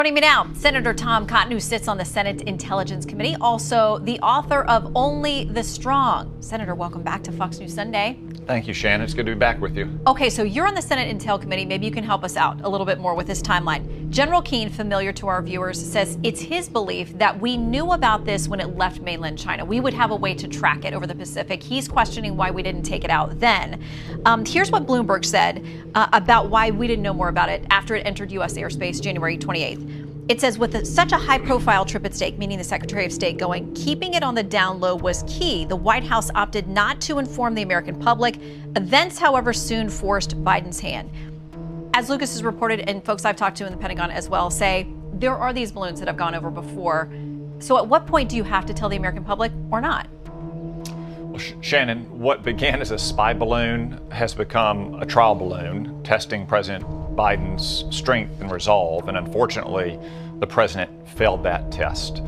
Joining me now, Senator Tom Cotton, who sits on the Senate Intelligence Committee, also the author of Only the Strong. Senator, welcome back to Fox News Sunday. Thank you, Shannon. It's good to be back with you. Okay, so you're on the Senate Intel Committee. Maybe you can help us out a little bit more with this timeline. General Keane, familiar to our viewers, says it's his belief that we knew about this when it left mainland China. We would have a way to track it over the Pacific. He's questioning why we didn't take it out then. Here's what Bloomberg said about why we didn't know more about it after it entered U.S. airspace January 28th. It says, with such a high-profile trip at stake, meaning the Secretary of State going, keeping it on the down low was key. The White House opted not to inform the American public. Events, however, soon forced Biden's hand. As Lucas has reported, and folks I've talked to in the Pentagon as well, say there are these balloons that have gone over before. So at what point do you have to tell the American public or not? Well, Shannon, what began as a spy balloon has become a trial balloon, testing President Biden's strength and resolve. And unfortunately, the president failed that test.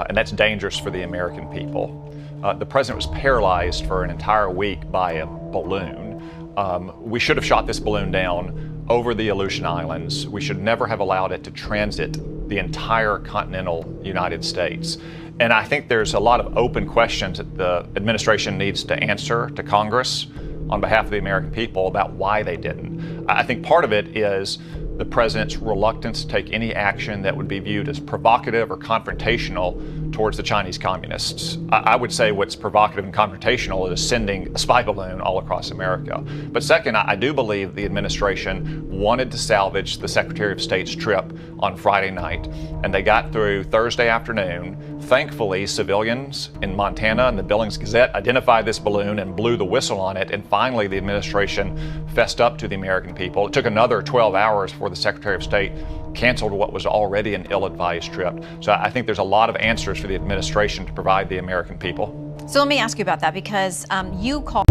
And that's dangerous for the American people. The president was paralyzed for an entire week by a balloon. We should have shot this balloon down over the Aleutian Islands. We should never have allowed it to transit the entire continental United States. And I think there's a lot of open questions that the administration needs to answer to Congress on behalf of the American people about why they didn't. I think part of it is the president's reluctance to take any action that would be viewed as provocative or confrontational towards the Chinese communists. I would say what's provocative and confrontational is sending a spy balloon all across America. But second, I do believe the administration wanted to salvage the Secretary of State's trip on Friday night, and they got through Thursday afternoon. Thankfully, civilians in Montana and the Billings Gazette identified this balloon and blew the whistle on it, and finally the administration fessed up to the American people. It took another 12 hours before the Secretary of State canceled what was already an ill-advised trip. So I think there's a lot of answers for the administration to provide the American people. So let me ask you about that, because you call